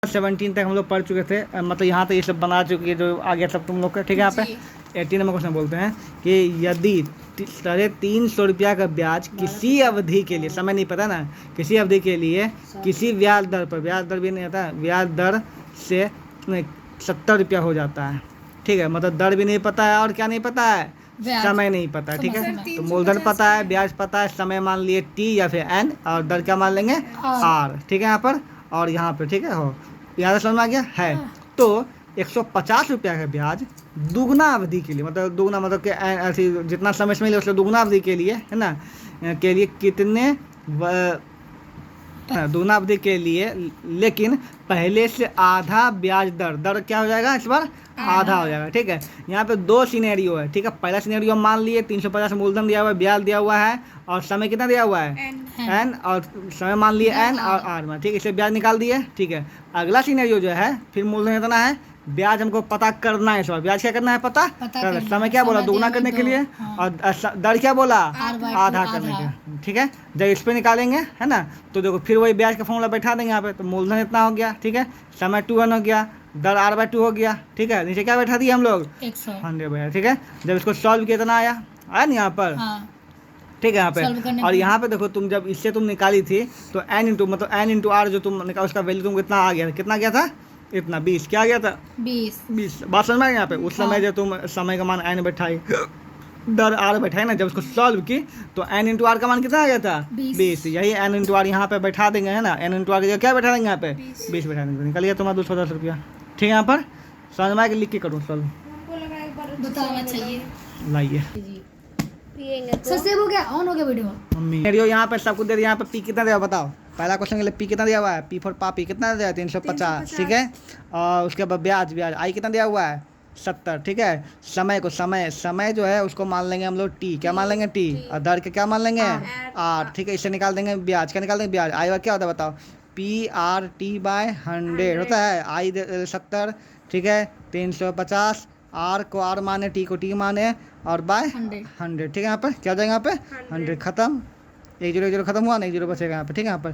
17 तक हम लोग पढ़ चुके थे, मतलब यहाँ तक ये सब बना चुके जो आ गया सब तुम लोग का। ठीक है, यहाँ पे 18 नंबर क्वेश्चन बोलते हैं कि यदि 350 रुपया का ब्याज किसी अवधि के लिए, समय नहीं पता ना, किसी अवधि के लिए किसी ब्याज दर पर, ब्याज दर भी नहीं आता, ब्याज दर से 70 रुपया हो जाता है। ठीक है, मतलब दर भी नहीं पता है और क्या नहीं पता है, समय नहीं पता है। ठीक है, तो मूलधन पता है, ब्याज पता है, समय मान लिए टी या फिर एन, और दर क्या मान लेंगे आर। ठीक है, यहाँ पर और यहाँ पर। ठीक है, हो यहाँ समझ में आ गया है। तो 150 रुपया का ब्याज दुगना अवधि के लिए, मतलब दुगना मतलब कि ऐसी जितना समय मिले उससे दुगना अवधि के लिए, है ना, के लिए कितने दुगना अवधि के लिए, लेकिन पहले से आधा ब्याज दर, दर क्या हो जाएगा इस बार आधा हो जाएगा। ठीक है, यहाँ पे दो सिनेरियो है। ठीक है, पहला सिनेरियो मान लिए 350 मूलधन दिया हुआ है, ब्याज दिया हुआ है और समय कितना दिया हुआ है एन, और समय मान लिए एन और आर में। ठीक है, इसे ब्याज निकाल दिए। ठीक है, अगला सिनेरियो जो है फिर मूलधन इतना है, ब्याज हमको पता करना है। इस बार ब्याज क्या करना है, पता समय क्या बोला दुगना करने के लिए, और दर क्या बोला आधा करने के। ठीक है, जब इस पे निकालेंगे, है ना, तो देखो फिर वही ब्याज का फॉर्मूला बैठा देंगे यहाँ पे। तो मूलधन इतना हो गया, ठीक है, समय 2n हो गया, दर r/2 हो गया। ठीक है, नीचे क्या बैठा दिया हम लोग 100। ठीक है, जब इसको सॉल्व किया इतना आया ना यहाँ पर। ठीक है, यहाँ पे और यहाँ पे देखो तुम जब इससे तुम निकाली थी तो n इंटू मतलब n इंटू आर जो तुम निकाल उसका वैल्यू तुमको इतना आ गया था। कितना गया था इतना 20। क्या गया था 20। बात समझ में आ गया यहाँ पे। उस समय जब तुम समय का मान n बैठाई, दर r बैठाई ना, जब उसको सॉल्व की तो n इंटू आर का मान कितना आ गया था 20। यही n इंटू आर यहाँ पे बैठा देंगे, है ना, n इंटू आर क्या बैठा देंगे यहाँ पे 20 बैठा देंगे, निकल गया तुम्हारा 210 रुपया। ठीक है, यहाँ पर समझ में आके लिख के करूँ सॉल्व, लाइए सेव हो गया, ऑन हो गया वीडियो। मम्मी वीडियो यहाँ पे सब कुछ दे दिया। यहाँ पे पी कितना दिया बताओ, पहला क्वेश्चन के लिए पी कितना दिया हुआ है, पी फॉर पापी कितना दिया है 350। ठीक है, और उसके बाद ब्याज आई कितना दिया हुआ है 70। ठीक है, समय जो है उसको मान लेंगे हम लोग टी, क्या मान लेंगे टी, और दर के क्या मान लेंगे आर। ठीक है, इससे निकाल देंगे ब्याज, क्या निकाल देंगे ब्याज, आई क्या होता है बताओ, PRT/100 होता है, आई 70। ठीक है, 350, आर को आर माने, टी को टी माने, और बाय 100। ठीक है, यहाँ पर क्या हो जाएगा, यहाँ पे 100 खत्म, 1 0 खत्म हुआ ना, 1 0 बचेगा यहाँ पे। ठीक है, यहाँ पर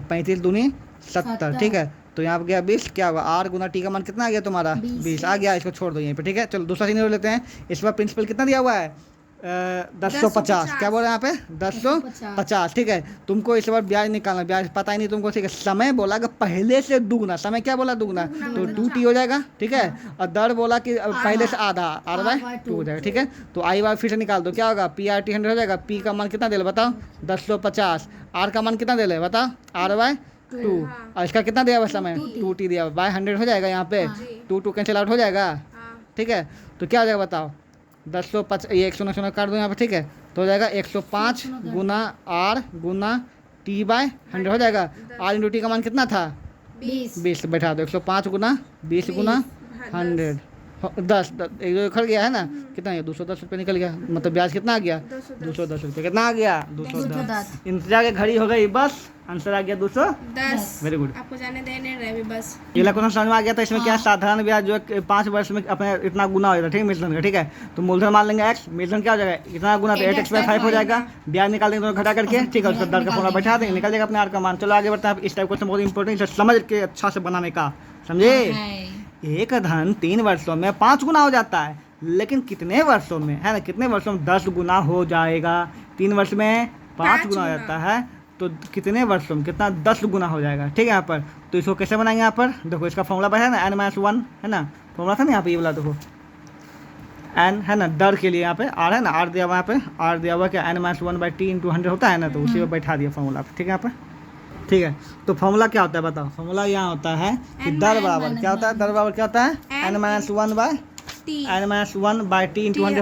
35 दूनी 70। ठीक है, तो यहाँ पर गया 20, क्या होगा आर गुना टी का मान कितना आ गया तुम्हारा 20 आ गया। इसको छोड़ दो यहीं पे। ठीक है, चलो दूसरा सीनियर लेते हैं। इस बार प्रिंसिपल कितना दिया हुआ है 1050। क्या बोल रहे हैं यहाँ पे 1050। ठीक है, तुमको इस बार ब्याज निकालना, ब्याज पता ही नहीं तुमको। ठीक है, समय बोला कि पहले से दुगना, समय क्या बोला दुगना, तो 2t हो जाएगा। ठीक है, और दर बोला कि पहले से आधा, r/2 हो जाएगा। ठीक है, तो आई बार फिर से निकाल दो, क्या होगा PRT 100 हो जाएगा। p का मान कितना दे ले बताओ 1050, r का मान कितना दे ले बताओ r/2, और इसका कितना दिया हुआ समय 2t दिया हुआ, बाय 100 हो जाएगा। यहाँ पे 2 कैंसिल आउट हो जाएगा। ठीक है, तो क्या हो जाएगा बताओ 1050, ये 100 काट दो यहाँ पे। ठीक है, तो हो जाएगा 105 गुना r गुना t/100 हो जाएगा। r इंटू टी का मान कितना था 20 बैठा दो, 105 गुना 20 गुना 100, 10 एक दो खड़ गया है ना, कितना है 210 रुपये निकल गया। मतलब ब्याज कितना आ गया 210 रुपये, कितना आ गया 210। इंतजार की घड़ी हो गई, बस आंसर आ गया 210। वेरी गुड, आपको जाने देने रहे बस। अगला क्वेश्चन समझ में आ गया था। इसमें क्या साधारण ब्याज जो है 5 वर्ष में अपने इतना गुना हो जाता है। ठीक है, मूलधन का। ठीक है, तो मूलधन मान लेंगे x, मूलधन क्या हो जाएगा इतना गुना, तो 8x/5 हो जाएगा। ब्याज निकाल देंगे दोनों घटा करके। ठीक है, उसका दर का फॉर्मूला बैठा देंगे, निकल जाएगा अपने आर का मान। चलो आगे बढ़ते हैं। इस टाइप क्वेश्चन बहुत इंपॉर्टेंट है, समझ के अच्छा से बनाने का, समझे। एक धन 3 वर्षों में 5 गुना हो जाता है, लेकिन कितने वर्षों में, है ना, कितने वर्षों में 10 गुना हो जाएगा। 3 वर्ष में 5 गुना हो जाता है, तो कितने वर्षों में कितना 10 गुना हो जाएगा। ठीक है, यहाँ पर तो इसको कैसे बनाएंगे, यहाँ पर देखो इसका फॉर्मूला बैठा है ना n-1, है ना, फॉर्मूला था ना यहाँ पे, ये वाला देखो n है ना, दर के लिए यहाँ पे r है ना, r दिया हुआ यहाँ पे, r दिया हुआ क्या n-1/t × 100 होता है ना, तो उसी में बैठा दिया फॉर्मूला। ठीक है, यहाँ पर। ठीक है, तो फॉर्मूला क्या होता है बताओ, फॉर्मूला यहाँ होता है कि दर बराबर क्या होता है, दर बराबर क्या होता है n-1/t × 100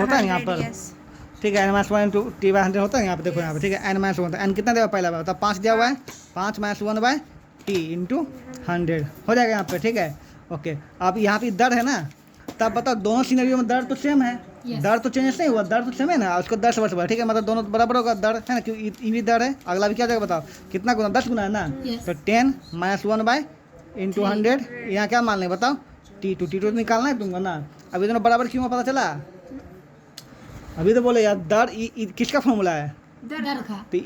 होता है यहाँ पर। ठीक है, n-1 × t/100 होता है यहाँ पे, देखो यहाँ पे। ठीक है, n-1 n कितना दिया पहला बार, 5 दिया हुआ है, 5 - 1/t × 100 हो जाएगा यहाँ पे। ठीक है, ओके। अब यहाँ पे दर है ना, तब बताओ दोनों सिनेरियो में दर तो सेम है, दर तो चेंज नहीं हुआ, दर तो सेम है ना, उसको 10 वर्ष बढ़। ठीक है, मतलब दोनों बराबर होगा दर, है ना, क्योंकि ई भी दर है। अगला भी क्या जाएगा बताओ कितना गुना, 10 गुना है ना, तो 10 - 1/100 यहाँ क्या मान लेंगे बताओ t2 निकालना है तुमको ना। अभी दोनों बराबर क्यों पता चला, अभी तो बोले यार दर किसका फॉर्मूला है दर का तो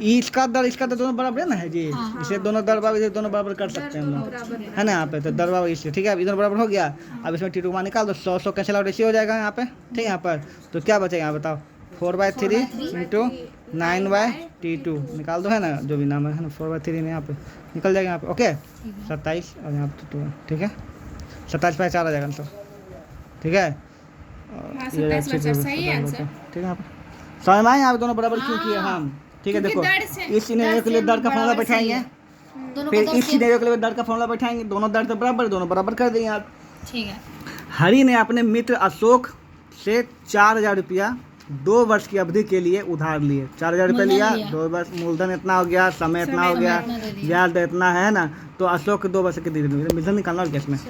इसका दर दोनों बराबर है ना है जी। इसे दोनों दर बराबर, इसे दोनों बराबर कर सकते हैं हम लोग, है ना यहाँ पे। तो दर बराबर इसलिए ठीक है। अब इधर बराबर हो गया। अब इसमें टी टू मान निकाल दो, 100 कैंसिल आउट रेशियो हो जाएगा यहाँ पे, ठीक है। यहाँ पर तो क्या बचेगा यहाँ बताओ, 4/3 इंटू 9/T2 निकाल दो, है ना, जो भी नाम है ना, 4/3 में यहाँ पे निकल जाएगा यहाँ पे। ओके 27 और यहाँ पे 2, ठीक है। 27/4 आ जाएगा आंसर, ठीक है। सही आंसर। ठीक है। यहाँ पे समझ में आए यहाँ पे दोनों बराबर क्यों किए हम, ठीक है। देखो इस सिनेरियो के लिए दर का फॉर्मूला बैठाएंगे, फिर इस सिनेरियो के लिए दर का फॉर्मूला बैठाएंगे, दोनों दर तो बराबर, दोनों बराबर कर देंगे आप, ठीक है। हरि ने अपने मित्र अशोक से 4,000 रुपया 2 वर्ष की अवधि के लिए उधार लिए। 4,000 रुपया लिया, 2 वर्ष, मूलधन इतना हो गया, समय इतना हो गया, ब्याज दर इतना है ना। तो अशोक के 2 वर्ष के मूलधन निकालना और कैसे में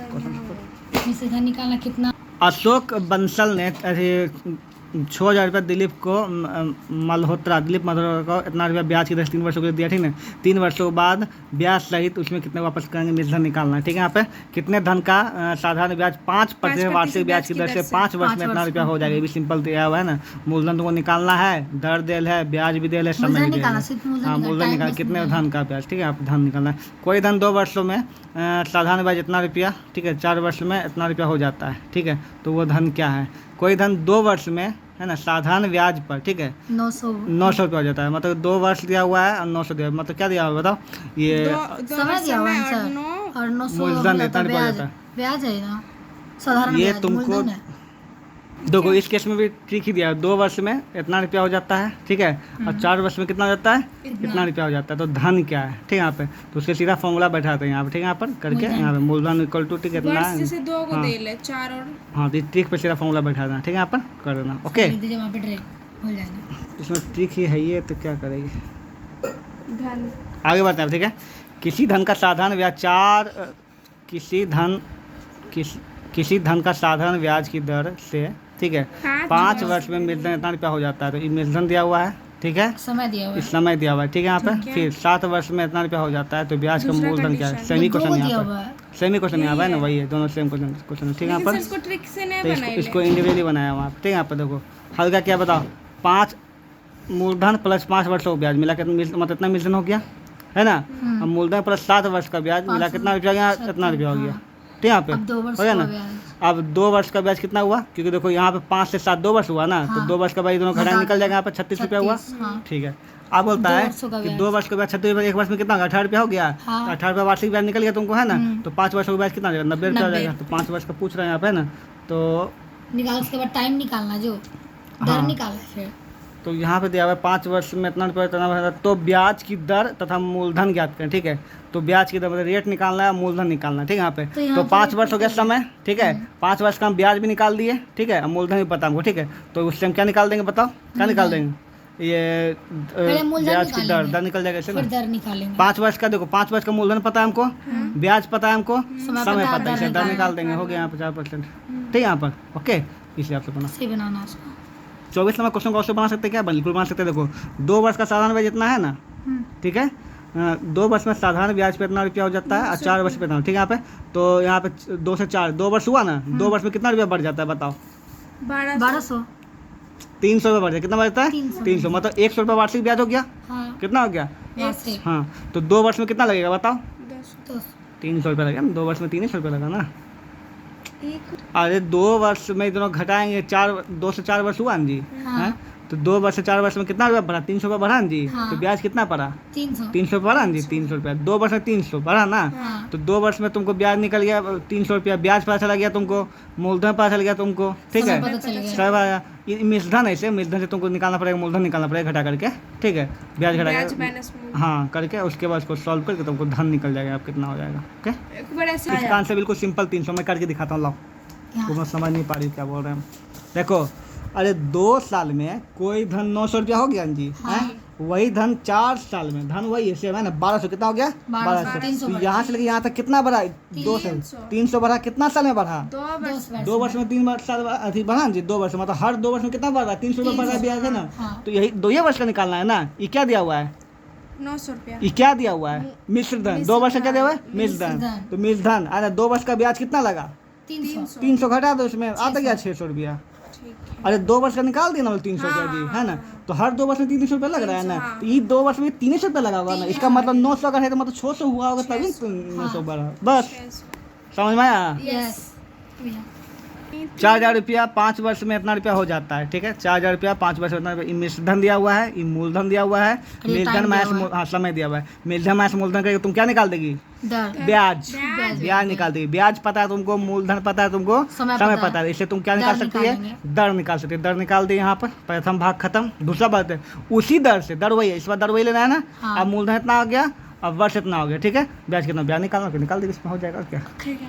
धन निकालना कितना। अशोक बंसल ने 6,000 रुपया दिलीप मल्होत्रा को इतना रुपया ब्याज की दर 3 वर्षों के लिए दिया, ठीक है। 3 वर्षों बाद ब्याज सहित उसमें कितने वापस करेंगे, मूलधन निकालना है, ठीक है। यहाँ पे कितने धन का साधारण ब्याज 5% वार्षिक ब्याज की दर से 5 वर्ष में इतना रुपया हो जाएगा। ये भी सिंपल दिया हुआ है ना। मूलधन तुमको निकालना है, दर देल है, ब्याज भी देल है, समय भी देल है। हाँ मूलधन निकाल, कितने धन का ब्याज, ठीक है। आप धन निकालना है। कोई धन 2 वर्षों में साधारण ब्याज इतना रुपया, ठीक है, 4 वर्ष में इतना रुपया हो जाता है, ठीक है। तो वो धन क्या है, कोई धन 2 वर्ष में, है ना, साधारण ब्याज पर, ठीक है, 900 रुपया हो जाता है। मतलब 2 वर्ष दिया हुआ है और 900 दिया, मतलब क्या दिया हुआ बताओ, ये समय दिया हुआ है और 900 मूलधन इतना रुपया हो जाता है, ब्याज है ना, साधारण ये ब्याज, तुमको मूलधन है। देखो इस केस में भी ठीक ही दिया है, 2 वर्ष में इतना रुपया हो जाता है, ठीक है, और 4 वर्ष में कितना हो जाता है, इतना रुपया हो जाता है। तो धन क्या है, ठीक है, यहाँ पे तो उसके सीधा फॉर्मूला बैठाते हैं यहाँ पे, ठीक है, यहाँ पर करके यहाँ पे मूलधन इक्वल टू, ठीक है, इतना है, जैसे 2 को दे ले 4 और हाँ तो ट्रिक पे सीधा फॉर्मूला बैठा देना, ठीक है, यहाँ पर कर देना। ओके वहाँ पे ड्रे हो जाएगा, इसमें ट्रिक ही है ये, तो क्या करेगी, धन आगे बढ़ते हैं, ठीक है। किसी धन का साधारण ब्याज किसी धन का साधारण ब्याज की दर से, ठीक है, 5 वर्ष में मूलधन इतना रुपया हो जाता है। तो ये मूलधन दिया हुआ है, ठीक है, समय दिया हुआ है, इस समय दिया हुआ है, ठीक है। यहाँ पे फिर 7 वर्ष में इतना रुपया हो जाता है। तो ब्याज का मूलधन क्या है, सेमी क्वेश्चन यहाँ पर, सेमी क्वेश्चन यहाँ पर है ना, वही है, दोनों सेम क्वेश्चन, ठीक है। यहाँ पर इसको ट्रिक से नहीं तो बनाई इसको इंडिविजुअली बनाया हुआ है, ठीक है। यहाँ पर देखो हल्का क्या बताओ, 5 मूलधन प्लस 5 वर्ष का ब्याज मिला के मतलब इतना मूलधन हो गया, है ना। अब मूलधन प्लस 7 वर्ष का ब्याज मिला कितना रुपया गया, इतना रुपया हो गया, ठीक है। यहाँ पे हो गया ना। अब 2 वर्ष का ब्याज कितना हुआ, क्योंकि देखो यहाँ पे 5 से 7 2 वर्ष हुआ ना, तो 2 वर्ष का ब्याज दोनों घटा निकल जाएगा, यहाँ पे 36 रुपया हुआ, ठीक है। अब बोलता है कि 2 वर्ष का ब्याज 36 रुपया, 1 वर्ष में कितना होगा, 18 रुपया हो गया, 18 रुपया वार्षिक ब्याज निकल गया तुमको, है ना। तो 5 वर्ष का ब्याज कितना हो जाएगा, 90 रुपया हो जाएगा। तो 5 वर्ष का पूछ रहे हैं यहाँ पे, है ना, तो निकाल, उसके बाद टाइम निकालना, जो दर निकालना फिर। तो यहाँ पे दिया हुआ है 5 वर्ष में इतना रुपया इतना, तो ब्याज की दर तथा मूलधन ज्ञात करें, ठीक है। तो ब्याज की दर मतलब रेट निकालना है, मूलधन निकालना है, ठीक है। यहाँ पे तो 5 वर्ष हो गया समय, ठीक है, 5 वर्ष का हम ब्याज भी निकाल दिए, ठीक है, मूलधन भी पता हमको, ठीक है। तो उस टाइम क्या निकाल देंगे बताओ, क्या निकाल देंगे, ये ब्याज की दर निकल जाएगा इससे ना। 5 वर्ष का देखो, 5 वर्ष का मूलधन पता है हमको, ब्याज पता है हमको, समय पता है, इसे दर निकाल देंगे, हो गया यहाँ पे 4%, ठीक है। यहाँ पर ओके, इसलिए आपसे बनाना 24 नंबर क्वेश्चन को उससे बना सकते हैं क्या, बिल्कुल बना सकते हैं। देखो 2 वर्ष का साधारण ब्याज इतना है ना, ठीक है, 2 वर्ष में साधारण ब्याज पे इतना रुपया हो जाता है और 4 वर्ष पे इतना, ठीक है। यहाँ पे तो यहाँ पे 2 से 4 2 वर्ष हुआ ना, 2 वर्ष में कितना रुपया बढ़ जाता है बताओ, 1200 300 रुपया बढ़ जाता है, कितना बढ़ता है 300, मतलब 100 रुपया वार्षिक ब्याज हो गया, कितना हो गया, हाँ। तो 2 वर्ष में कितना लगेगा बताओ, 300 रुपया लगेगा, 2 वर्ष में 300 रुपया लगा ना। अरे 2 वर्ष में दोनों घटाएंगे, 2 से 4 वर्ष हुआ ना जी, हैं, तो 2 वर्ष से 4 वर्ष में कितना रुपया बढ़ा, 300 रुपया बढ़ा ना जी। तो ब्याज कितना पड़ा, 300 बढ़ा ना जी, 300 रुपया, 2 वर्ष में 300 बढ़ा ना। तो 2 वर्ष में तुमको ब्याज निकल गया 300 रुपया, ब्याज पता चला गया तुमको, मूलधन पता चल गया तुमको, ठीक है, सब आया। मूलधन ऐसे, मूलधन से तुमको निकालना पड़ेगा, मूलधन निकालना पड़ेगा घटा करके, ठीक है, ब्याज घटा के, हाँ करके, उसके बाद उसको सॉल्व करके तुमको धन निकल जाएगा, आप कितना हो जाएगा। ओके, इसका आंसर बिल्कुल सिंपल 300 में करके दिखाता हूँ, लाओ, तुम समझ नहीं पा रही क्या बोल रहे हैं। देखो अरे 2 साल में कोई धन 900 रुपया हो गया जी, हैं, वही धन 4 साल में, धन वही है ना, 1200 कितना हो गया, 1200। तो यहाँ से लेके यहाँ तक कितना बढ़ा, 2 साल 300 बढ़ा, कितना साल में बढ़ा, 2 वर्ष में 3 साल अधिक बढ़ा जी, 2 वर्ष में, मतलब हर 2 वर्ष में कितना बढ़ा, 300 रुपया बढ़ा ब्याज है ना। तो यही 2 वर्ष का निकालना है ना। ये क्या दिया हुआ है, 900 रुपया, ये क्या दिया हुआ है, मिश्र धन। 2 वर्ष का क्या दिया हुआ है, मिश्र धन। तो मिश्र धन अरे 2 वर्ष का ब्याज कितना लगा, 300 घटा दो, उसमें आता गया 600 रुपया। अरे 2 वर्ष का निकाल दिया ना 300 रुपया जी, है ना। तो हर 2 वर्ष में 300 रुपया लग रहा है ना, तो ये 2 वर्ष में 300 रुपया लगा होगा ना, इसका मतलब 900 अगर है तो मतलब 600 हुआ होगा तभी तो 900 बढ़ा, बस समझ में आया। यस 4,000 रुपया 5 वर्ष में इतना रुपया हो जाता है, ठीक है। 4,000 रुपया 5 वर्ष में इतना रुपया, मिश्रधन दिया हुआ है, मूलधन दिया हुआ है, मूलधन माइनस हाँ समय दिया हुआ है, मूलधन माइनस मूलधन करके तुम क्या निकाल देगी, दर ब्याज, ब्याज निकाल देगी। ब्याज पता है तुमको, मूलधन पता है तुमको, समय पता है, इससे तुम क्या निकाल सकती है, दर निकाल सकती है। दर निकाल दी यहाँ पर, प्रथम भाग खत्म। दूसरा बात है उसी दर से, दर वही है, इस बार दर वही लेना है ना। अब मूलधन इतना आ गया, अब वर्ष इतना हो गया, ठीक है। ब्याज कितना, ब्याज निकालना, निकाल देगी, इसमें हो जाएगा क्या। ठीक है।